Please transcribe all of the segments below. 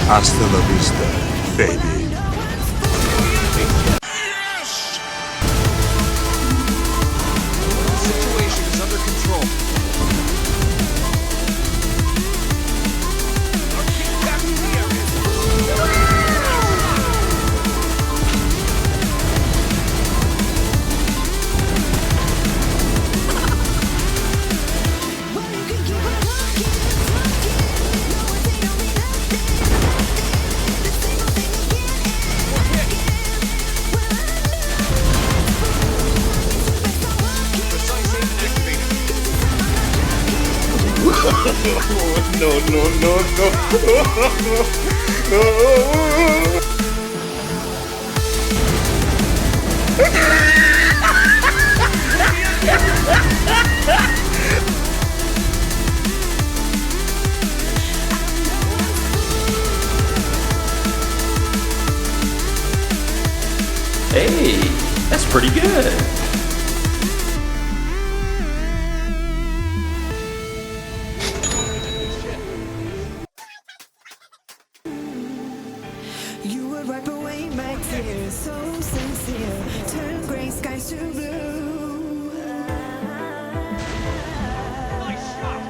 Hasta la vista, baby. Situation is under control. Our team captured the area. Precise aim activated. No. Hey, that's pretty good. You would wipe away my tears, so sincere. Turn gray skies to blue. Nice shot.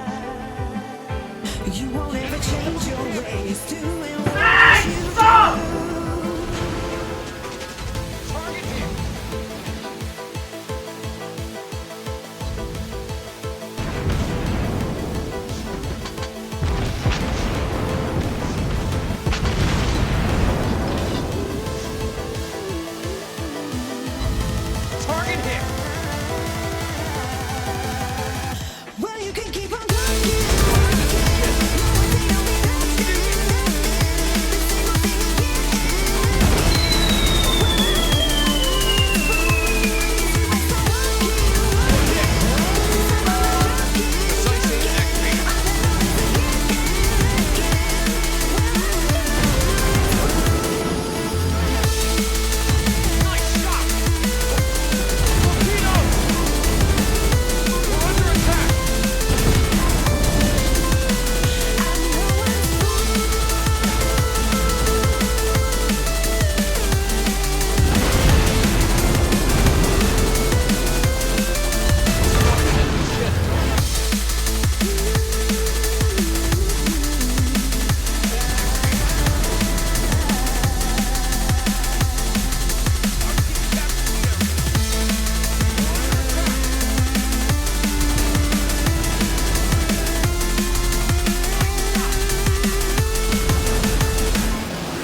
You won't ever change your ways, doing what you do. Target hit. Target hit. Well, you can keep on talking. Precise aim activated. Nice shot. Torpedo. We're under attack.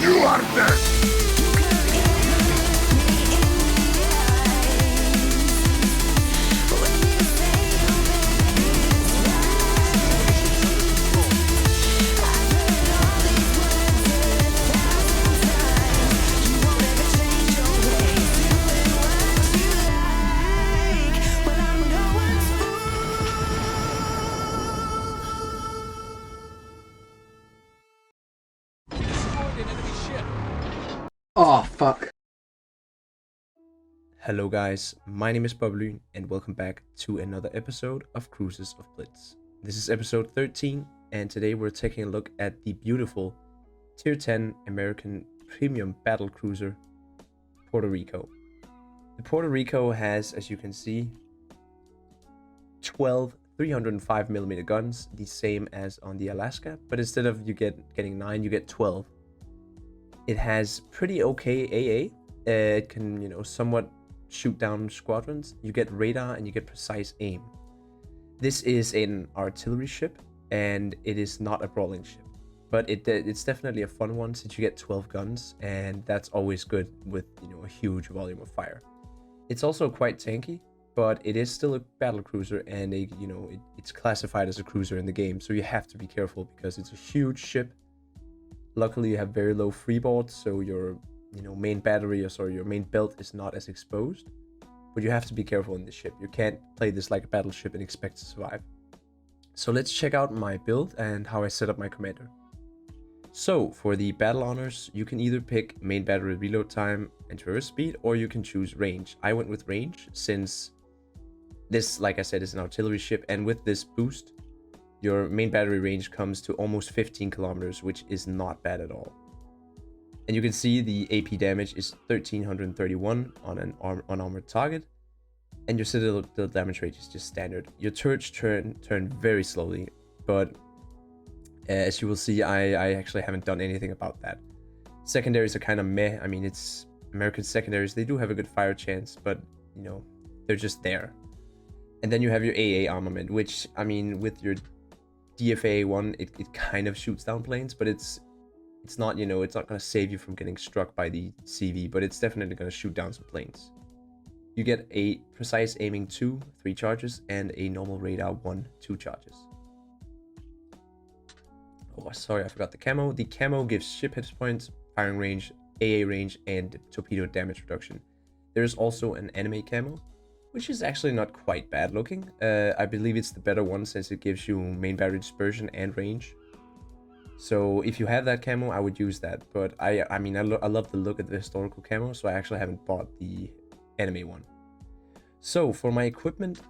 You are dead. Destroyed an enemy ship. Oh, fuck. Hello guys, my name is BobLyn and welcome back to another episode of Cruisers of Blitz. This is episode 13 and today we're taking a look at the beautiful Tier 10 American Premium Battle Cruiser, Puerto Rico. The Puerto Rico has, as you can see, 12 305mm guns, the same as on the Alaska, but instead of getting 9, you get 12. It has pretty okay AA. It can, somewhat shoot down squadrons. You get radar and you get precise aim. This is an artillery ship and it is not a brawling ship, but it's definitely a fun one since you get 12 guns, and that's always good with a huge volume of fire. It's also quite tanky, but it is still a battle cruiser, and it's classified as a cruiser in the game, so you have to be careful because it's a huge ship. Luckily you have very low freeboard, so your main battery, or your main belt is not as exposed, but you have to be careful in this ship. You can't play this like a battleship and expect to survive. So let's check out my build and how I set up my commander. So for the battle honors, you can either pick main battery reload time and traverse speed, or you can choose range. I went with range since this, like I said, is an artillery ship, and with this boost, your main battery range comes to almost 15 kilometers, which is not bad at all. And you can see the AP damage is 1331 on an unarmored target. And your citadel damage rate is just standard. Your turrets turn very slowly, but as you will see, I actually haven't done anything about that. Secondaries are kind of meh. I mean, it's American secondaries. They do have a good fire chance, but you know, they're just there. And then you have your AA armament, which, I mean, with your DFA one, it kind of shoots down planes, but it's not, you know, it's not going to save you from getting struck by the CV, but it's definitely going to shoot down some planes. You get a precise aiming 2, 3 charges, and a normal radar 1, 2 charges. Oh, sorry, I forgot the camo. The camo gives ship hit points, firing range, AA range, and torpedo damage reduction. There's also an enemy camo, which is actually not quite bad looking. I believe it's the better one since it gives you main battery dispersion and range. So if you have that camo, I would use that. But I mean, I love the look of the historical camo, so I actually haven't bought the enemy one. So for my equipment,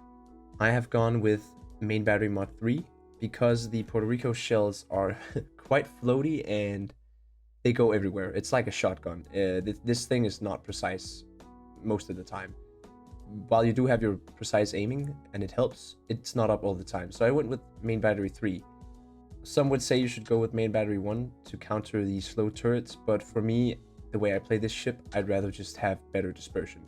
I have gone with main battery mod 3 because the Puerto Rico shells are quite floaty and they go everywhere. It's like a shotgun. This thing is not precise most of the time. While you do have your precise aiming and it helps, it's not up all the time. So I went with main battery 3. Some would say you should go with main battery 1 to counter the slow turrets, but for me, the way I play this ship, I'd rather just have better dispersion.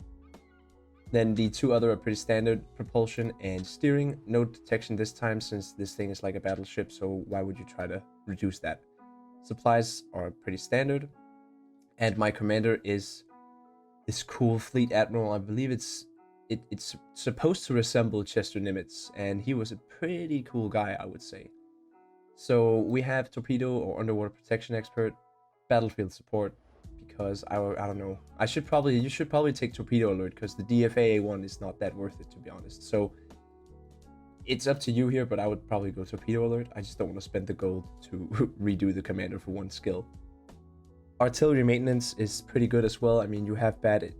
Then the 2 other are pretty standard: propulsion and steering. No detection this time since this thing is like a battleship, so why would you try to reduce that? Supplies are pretty standard. And my commander is this cool fleet admiral. I believe it's supposed to resemble Chester Nimitz, and he was a pretty cool guy, I would say. So we have torpedo or underwater protection expert, battlefield support, because I don't know. You should probably take torpedo alert because the DFA one is not that worth it, to be honest. So it's up to you here, but I would probably go torpedo alert. I just don't want to spend the gold to redo the commander for 1 skill. Artillery maintenance is pretty good as well. I mean, you have bad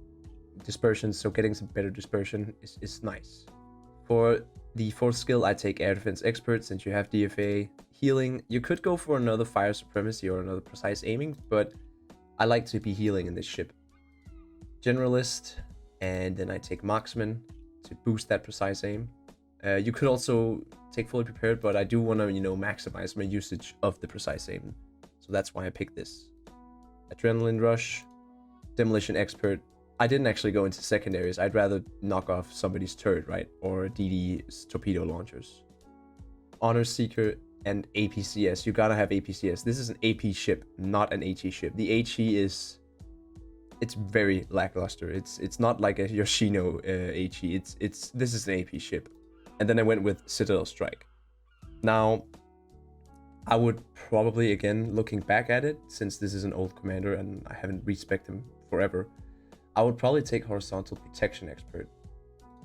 dispersion, so getting some better dispersion is nice. For the 4th skill, I take air defense expert since you have DFA. Healing, you could go for another fire supremacy or another precise aiming, but I like to be healing in this ship. Generalist, and then I take marksman to boost that precise aim. You could also take fully prepared, but I do want to, you know, maximize my usage of the precise aim, so that's why I picked this. Adrenaline rush, demolition expert. I didn't actually go into secondaries. I'd rather knock off somebody's turret, right? Or DD's torpedo launchers. Honor seeker and APCS. You gotta have APCS. This is an AP ship, not an HE ship. The HE it's very lackluster. It's not like a Yoshino HE. This is an AP ship. And then I went with Citadel Strike. Now, I would probably, again, looking back at it, since this is an old commander and I haven't respected him forever, I would probably take Horizontal Protection Expert.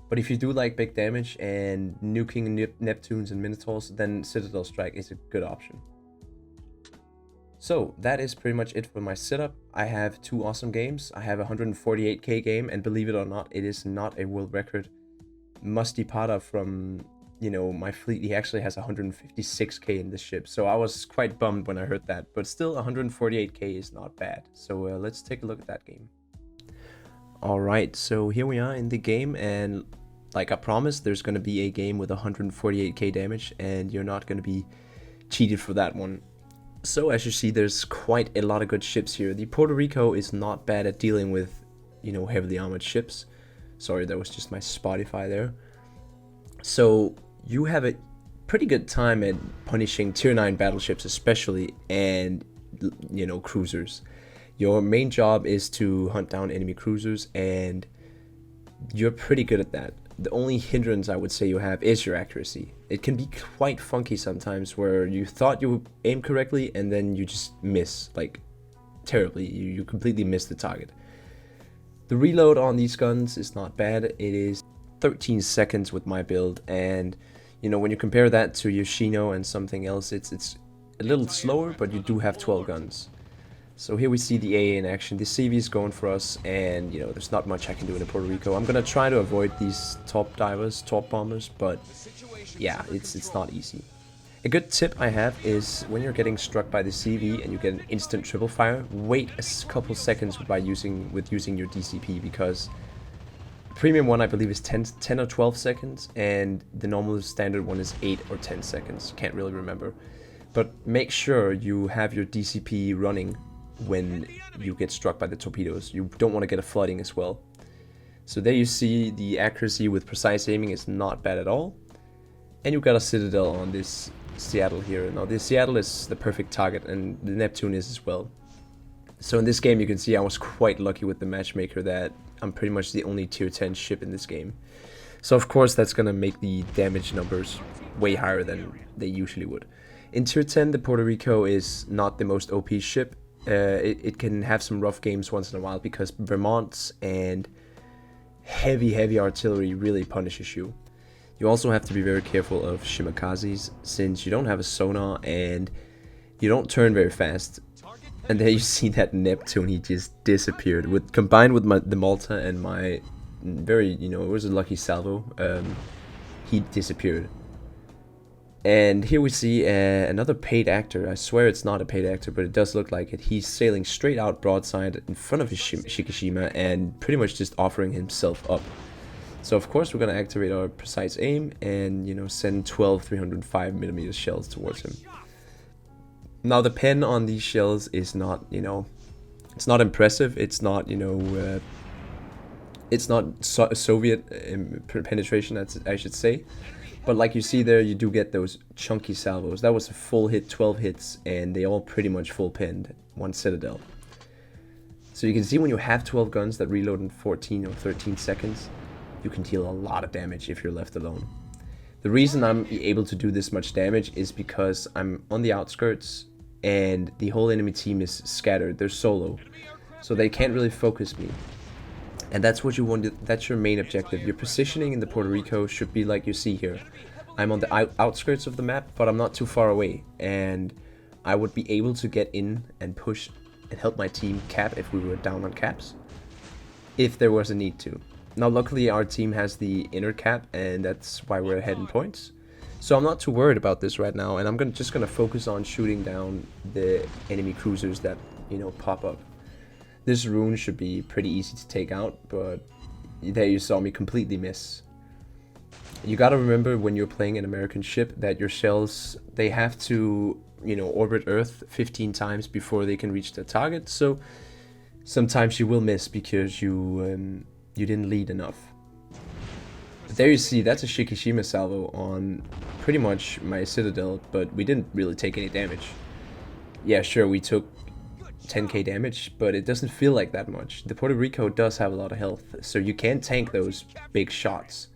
But if you do like big damage and nuking Neptunes and Minotaurs, then Citadel Strike is a good option. So that is pretty much it for my setup. I have 2 awesome games. I have a 148k game, and believe it or not, it is not a world record. Musty Pata from, you know, my fleet, he actually has 156k in this ship. So I was quite bummed when I heard that, but still 148k is not bad. So let's take a look at that game. Alright, so here we are in the game, and like I promised, there's going to be a game with 148k damage, and you're not going to be cheated for that one. So as you see, there's quite a lot of good ships here. The Puerto Rico is not bad at dealing with, you know, heavily armored ships. Sorry, that was just my Spotify there. So you have a pretty good time at punishing tier 9 battleships especially, and, you know, cruisers. Your main job is to hunt down enemy cruisers, and you're pretty good at that. The only hindrance I would say you have is your accuracy. It can be quite funky sometimes where you thought you aimed correctly and then you just miss, like, terribly. You completely miss the target. The reload on these guns is not bad. It is 13 seconds with my build, and you know, when you compare that to Yoshino and something else, it's a little slower, but you do have 12 guns. So here we see the AA in action. The CV is going for us, and you know, there's not much I can do in Puerto Rico. I'm gonna try to avoid these top bombers, but yeah, it's not easy. A good tip I have is when you're getting struck by the CV and you get an instant triple fire, wait a couple seconds by using your DCP, because premium one I believe is 10 or 12 seconds and the normal standard one is 8 or 10 seconds. Can't really remember. But make sure you have your DCP running when you get struck by the torpedoes. You don't want to get a flooding as well. So there you see the accuracy with precise aiming is not bad at all. And you've got a Citadel on this Seattle here. Now this Seattle is the perfect target and the Neptune is as well. So in this game you can see I was quite lucky with the matchmaker that I'm pretty much the only tier 10 ship in this game. So of course that's gonna make the damage numbers way higher than they usually would. In tier 10 the Puerto Rico is not the most OP ship. It can have some rough games once in a while because Vermonts and heavy artillery really punishes you. You also have to be very careful of Shimikazes since you don't have a sonar and you don't turn very fast. And there you see that Neptune, he just disappeared. Combined with the Malta and my very, it was a lucky salvo, he disappeared. And here we see another paid actor. I swear it's not a paid actor, but it does look like it. He's sailing straight out broadside in front of his Shikishima and pretty much just offering himself up. So of course we're going to activate our precise aim and, send 12 305mm shells towards him. Now the pen on these shells is not, it's not impressive. It's not, it's not Soviet penetration, I should say. But like you see there, you do get those chunky salvos. That was a full hit, 12 hits, and they all pretty much full pinned one Citadel. So you can see when you have 12 guns that reload in 14 or 13 seconds, you can deal a lot of damage if you're left alone. The reason I'm able to do this much damage is because I'm on the outskirts and the whole enemy team is scattered. They're solo, so they can't really focus me. And that's what you want. That's your main objective. Your positioning in the Puerto Rico should be like you see here. I'm on the outskirts of the map, but I'm not too far away, and I would be able to get in and push and help my team cap if we were down on caps, if there was a need to. Now luckily our team has the inner cap, and that's why we're ahead in points. So I'm not too worried about this right now, and I'm just gonna focus on shooting down the enemy cruisers that pop up. This rune should be pretty easy to take out, but there you saw me completely miss. You gotta remember when you're playing an American ship that your shells, they have to, orbit Earth 15 times before they can reach their target. So sometimes you will miss because you didn't lead enough. But there you see, that's a Shikishima salvo on pretty much my Citadel, but we didn't really take any damage. Yeah, sure, we took 10k damage, but it doesn't feel like that much. The Puerto Rico does have a lot of health, so you can tank those big shots.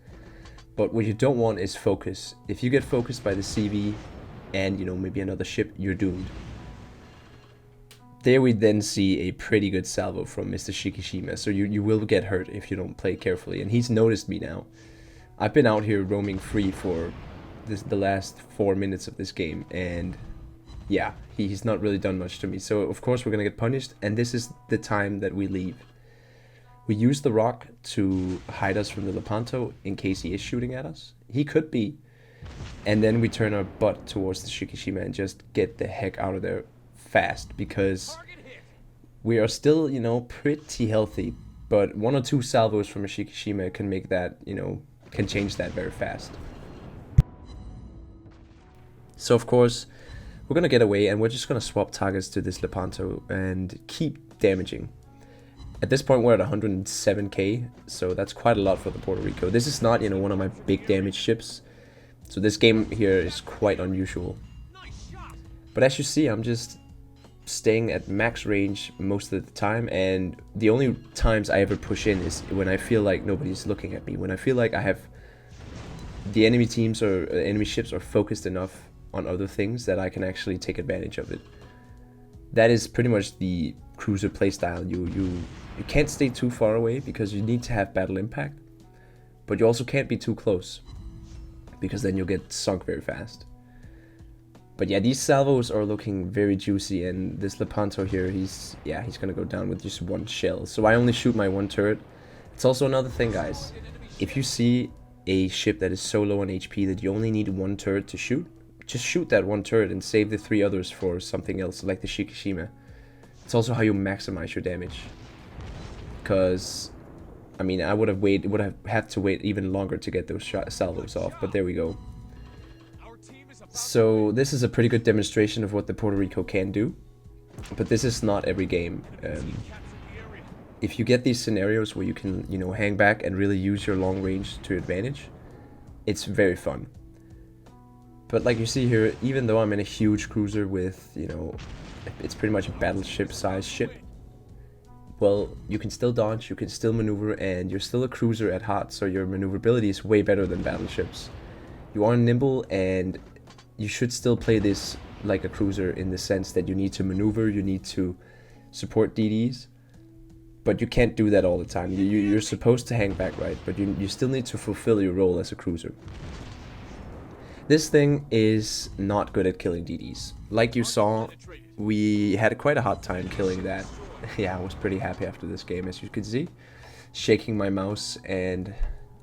But what you don't want is focus. If you get focused by the CV and maybe another ship, you're doomed. There we then see a pretty good salvo from Mr. Shikishima, so you will get hurt if you don't play carefully, and he's noticed me now. I've been out here roaming free for the last 4 minutes of this game, and yeah, he's not really done much to me. So of course we're gonna get punished, and this is the time that we leave. We use the rock to hide us from the Lepanto in case he is shooting at us. He could be. And then we turn our butt towards the Shikishima and just get the heck out of there fast, because we are still, pretty healthy, but 1 or 2 salvos from a Shikishima can make that, can change that very fast. So of course, we're gonna get away and we're just gonna swap targets to this Lepanto and keep damaging. At this point we're at 107k, so that's quite a lot for the Puerto Rico. This is not, one of my big damage ships, so this game here is quite unusual. But as you see, I'm just staying at max range most of the time, and the only times I ever push in is when I feel like nobody's looking at me, when I feel like I have the enemy teams or enemy ships are focused enough on other things that I can actually take advantage of it. That is pretty much the cruiser playstyle. You can't stay too far away because you need to have battle impact, but you also can't be too close because then you'll get sunk very fast. But yeah, these salvos are looking very juicy, and this Lepanto here, he's gonna go down with just 1 shell. So I only shoot my 1 turret. It's also another thing, guys. If you see a ship that is so low on HP that you only need 1 turret to shoot, just shoot that one turret and save the 3 others for something else, like the Shikishima. It's also how you maximize your damage. Because, I mean, I would have had to wait even longer to get those salvos off, but there we go. So this is a pretty good demonstration of what the Puerto Rico can do, but this is not every game. If you get these scenarios where you can, you know, hang back and really use your long range to advantage, it's very fun. But like you see here, even though I'm in a huge cruiser with, you know, it's pretty much a battleship-sized ship, well, you can still dodge, you can still maneuver, and you're still a cruiser at heart, so your maneuverability is way better than battleships. You are nimble, and you should still play this like a cruiser in the sense that you need to maneuver, you need to support DDs, but you can't do that all the time. You're supposed to hang back, right? But you still need to fulfill your role as a cruiser. This thing is not good at killing DDs. Like you saw, we had quite a hard time killing that. Yeah, I was pretty happy after this game, as you can see. Shaking my mouse, and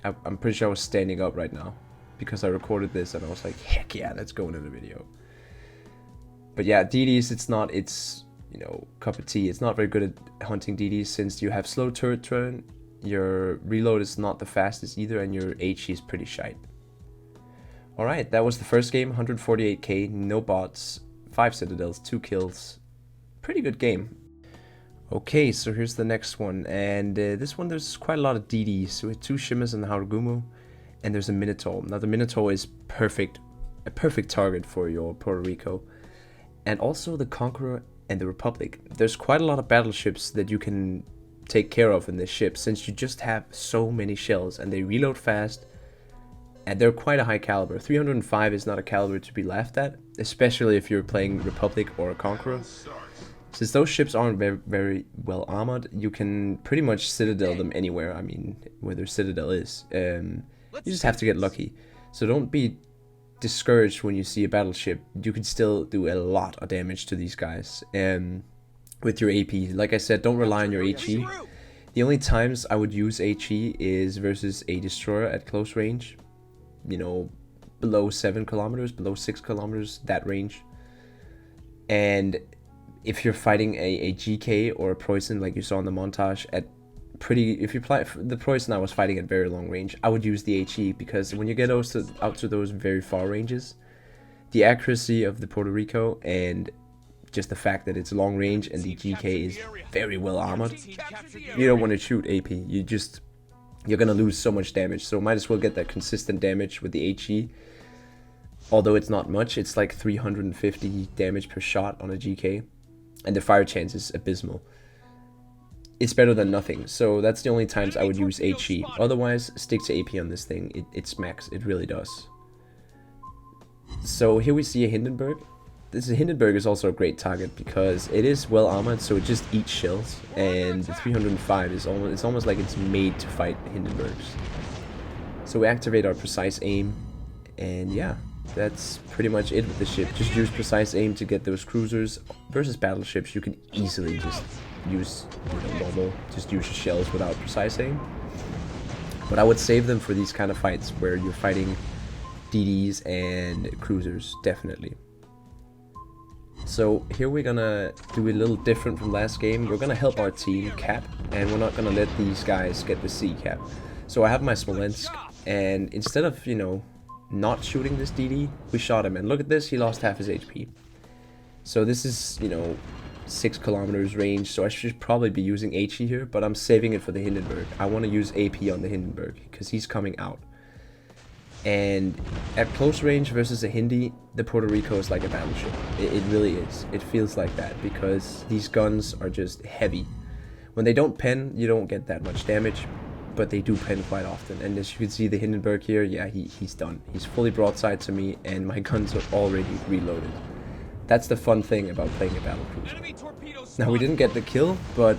I'm pretty sure I was standing up right now, because I recorded this and I was like, heck yeah, that's going in the video. But yeah, DDs, it's not its, you know, cup of tea. It's not very good at hunting DDs, since you have slow turret turn, your reload is not the fastest either, and your HE is pretty shite. Alright, that was the first game, 148k, no bots, 5 citadels, 2 kills. Pretty good game. Okay, so here's the next one, and this one there's quite a lot of DDs. So we have 2 Shimas and the Harugumo, and there's a Minotaur. Now the Minotaur is a perfect target for your Puerto Rico, and also the Conqueror and the Republic. There's quite a lot of battleships that you can take care of in this ship, since you just have so many shells, and they reload fast, and they're quite a high caliber. 305 is not a caliber to be laughed at, especially if you're playing Republic or a Conqueror. Since those ships aren't very well armored, you can pretty much citadel them anywhere. I mean, where their citadel is. You just have to get lucky. So don't be discouraged when you see a battleship. You can still do a lot of damage to these guys with your AP. Like I said, don't rely on your HE. The only times I would use HE is versus a destroyer at close range. You know, below 7 kilometers, below 6 kilometers, that range. And if you're fighting a GK or a Preußen, like you saw in the montage, if you play the Preußen I was fighting at very long range, I would use the HE, because when you get out to those very far ranges, the accuracy of the Puerto Rico and just the fact that it's long range and the GK is very well armored, you don't want to shoot AP. You're gonna lose so much damage, so might as well get that consistent damage with the HE. Although it's not much, it's like 350 damage per shot on a GK. And the fire chance is abysmal. It's better than nothing, so that's the only times I would use HE. Otherwise, stick to AP on this thing. It smacks, it really does. So here we see a Hindenburg. This Hindenburg is also a great target because it is well armored, so it just eats shells. And the 305 is almost like it's made to fight Hindenburgs. So we activate our precise aim, and yeah. That's pretty much it with the ship. Just use precise aim to get those cruisers. Versus battleships, you can easily just use, you know, normal, just use your shells without precise aim. But I would save them for these kind of fights where you're fighting DDs and cruisers, definitely. So here we're gonna do a little different from last game. We're gonna help our team cap, and we're not gonna let these guys get the C cap. So I have my Smolensk, and instead of, you know, not shooting this DD, we shot him, and look at this, he lost half his HP. So this is, you know, 6 kilometers range, so I should probably be using HE here, but I'm saving it for the Hindenburg. I want to use AP on the Hindenburg because he's coming out. And at close range versus a Hindi, the Puerto Rico is like a battleship. It really is. It feels like that because these guns are just heavy. When they don't pen, you don't get that much damage, but they do pen quite often. And as you can see, the Hindenburg here, yeah, he's done. He's fully broadside to me, and my guns are already reloaded. That's the fun thing about playing a battlecruiser. Now, we didn't get the kill, but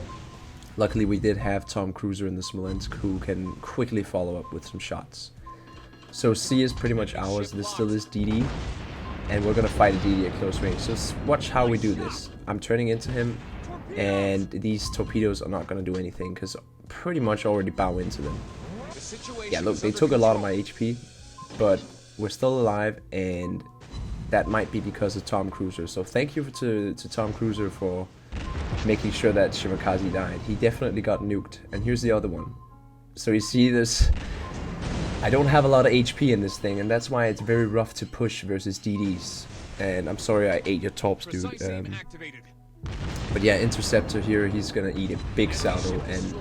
luckily we did have Tom Cruiser in the Smolensk, who can quickly follow up with some shots. So C is pretty much ours. This still is DD, and we're gonna fight a DD at close range. So watch how we do this. I'm turning into him, and these torpedoes are not gonna do anything because pretty much already bow into them. Yeah, look, they took a lot of my HP, but we're still alive, and that might be because of Tom Cruiser. So thank you to Tom Cruiser for making sure that Shimakaze died. He definitely got nuked. And here's the other one. So you see this, I don't have a lot of HP in this thing, and that's why it's very rough to push versus DDs. And I'm sorry I ate your tops, dude. Precise aim activated. But yeah, Interceptor here, he's gonna eat a big salvo, and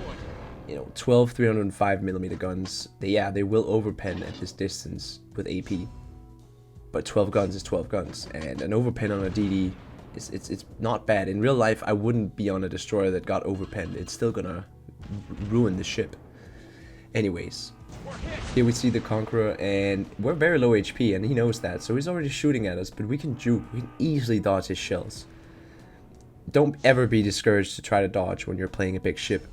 you know, 12 305mm guns, they will overpen at this distance with AP. But 12 guns is 12 guns, and an overpen on a DD it's not bad. In real life, I wouldn't be on a destroyer that got overpenned. It's still gonna ruin the ship. Anyways, here we see the Conqueror, and we're very low HP, and he knows that, so he's already shooting at us, but we can juke, we can easily dodge his shells. Don't ever be discouraged to try to dodge when you're playing a big ship.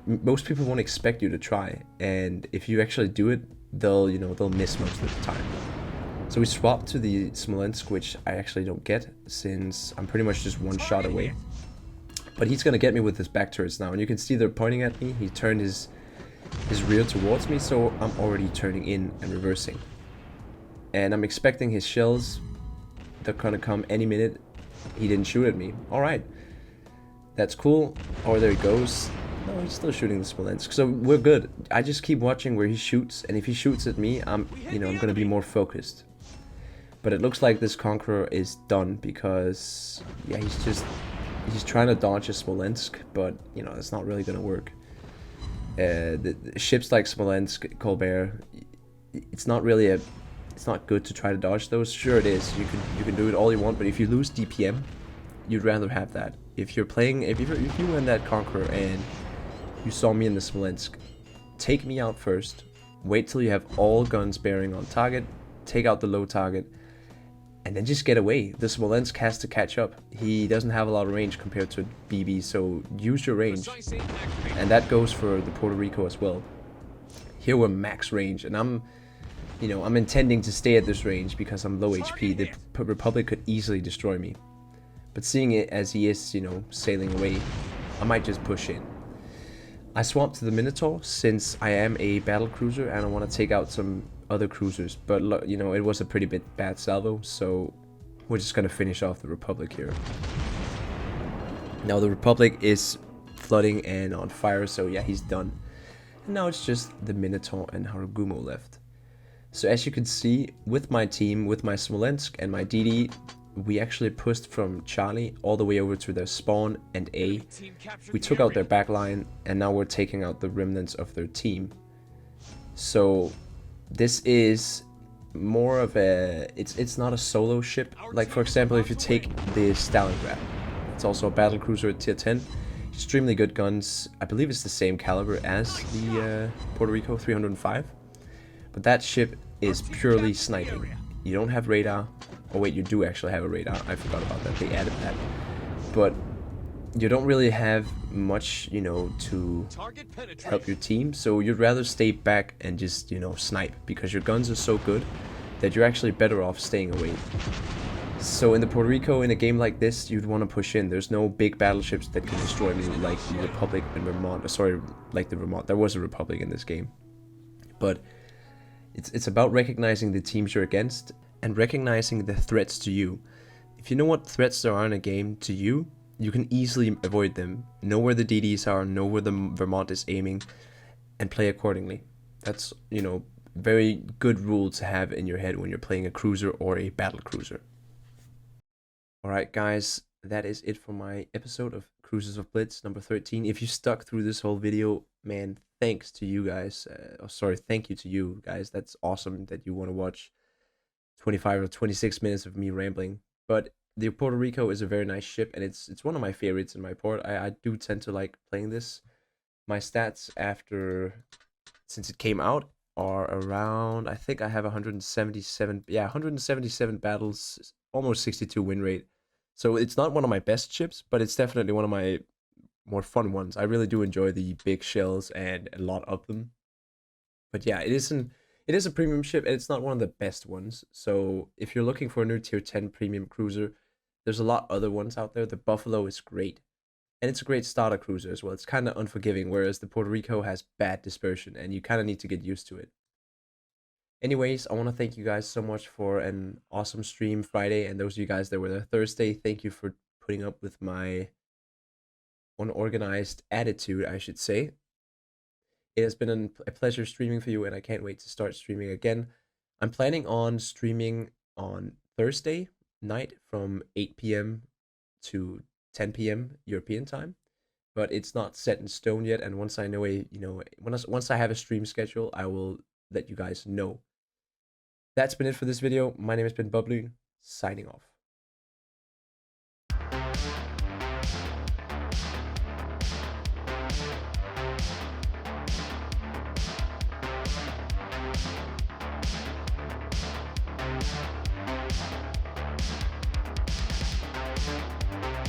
Most people won't expect you to try, and if you actually do it, they'll miss most of the time. So we swap to the Smolensk, which I actually don't get, since I'm pretty much just one shot away. But he's gonna get me with his back turrets now, and you can see they're pointing at me. He turned his rear towards me, so I'm already turning in and reversing. And I'm expecting his shells. They're gonna come any minute. He didn't shoot at me. Alright. That's cool. Oh, there he goes. No, he's still shooting the Smolensk. So we're good. I just keep watching where he shoots, and if he shoots at me, I'm gonna be more focused. But it looks like this Conqueror is done, because yeah, he's trying to dodge a Smolensk, but you know, it's not really gonna work. The ships like Smolensk, Colbert, it's not good to try to dodge those. Sure it is, you can do it all you want, but if you lose DPM, you'd rather have that. If you win that Conqueror and you saw me in the Smolensk, take me out first, wait till you have all guns bearing on target, take out the low target, and then just get away. The Smolensk has to catch up. He doesn't have a lot of range compared to BB, so use your range. And that goes for the Puerto Rico as well. Here we're max range, and I'm intending to stay at this range because I'm low HP. The Republic could easily destroy me. But seeing it as he is, sailing away, I might just push in. I swapped to the Minotaur since I am a battle cruiser and I want to take out some other cruisers, but it was a pretty bad salvo, so we're just gonna finish off the Republic here. Now the Republic is flooding and on fire, so yeah, he's done. And now it's just the Minotaur and Harugumo left. So as you can see, with my team, with my Smolensk and my DD, we actually pushed from Charlie all the way over to their spawn and A. We took out their backline, and now we're taking out the remnants of their team. So this is more of a, it's not a solo ship. Like for example, if you take the Stalingrad, it's also a battle cruiser at tier 10. Extremely good guns. I believe it's the same caliber as the Puerto Rico 305. But that ship is purely sniping. You don't have radar. Oh wait, you do actually have a radar. I forgot about that. They added that. But you don't really have much, to help your team. So you'd rather stay back and just, snipe, because your guns are so good that you're actually better off staying away. So in the Puerto Rico, in a game like this, you'd want to push in. There's no big battleships that can destroy me like the Republic and Vermont. Sorry, like the Vermont. There was a Republic in this game. But it's about recognizing the teams you're against and recognizing the threats to you. If you know what threats there are in a game to you, you can easily avoid them, know where the DDs are, know where the Vermont is aiming, and play accordingly. That's, very good rule to have in your head when you're playing a cruiser or a battle cruiser. Alright guys, that is it for my episode of Cruisers of Blitz number 13. If you stuck through this whole video, man, thanks to you guys. Thank you to you guys. That's awesome that you want to watch 25 or 26 minutes of me rambling. But the Puerto Rico is a very nice ship, and it's one of my favorites in my port. I do tend to like playing this. My stats since it came out are around, I think I have 177 battles, almost 62 win rate. So it's not one of my best ships, but it's definitely one of my more fun ones. I really do enjoy the big shells and a lot of them. But yeah, it is a premium ship, and it's not one of the best ones. So if you're looking for a new tier 10 premium cruiser, there's a lot other ones out there. The Buffalo is great, and it's a great starter cruiser as well. It's kind of unforgiving, whereas the Puerto Rico has bad dispersion, and you kind of need to get used to it. Anyways, I want to thank you guys so much for an awesome stream Friday, and those of you guys that were there Thursday, thank you for putting up with my unorganized attitude, I should say. It has been a pleasure streaming for you, and I can't wait to start streaming again. I'm planning on streaming on Thursday night from 8 p.m. to 10 p.m. European time, but it's not set in stone yet. And once I know once I have a stream schedule, I will let you guys know. That's been it for this video. My name has been BobLyn, signing off.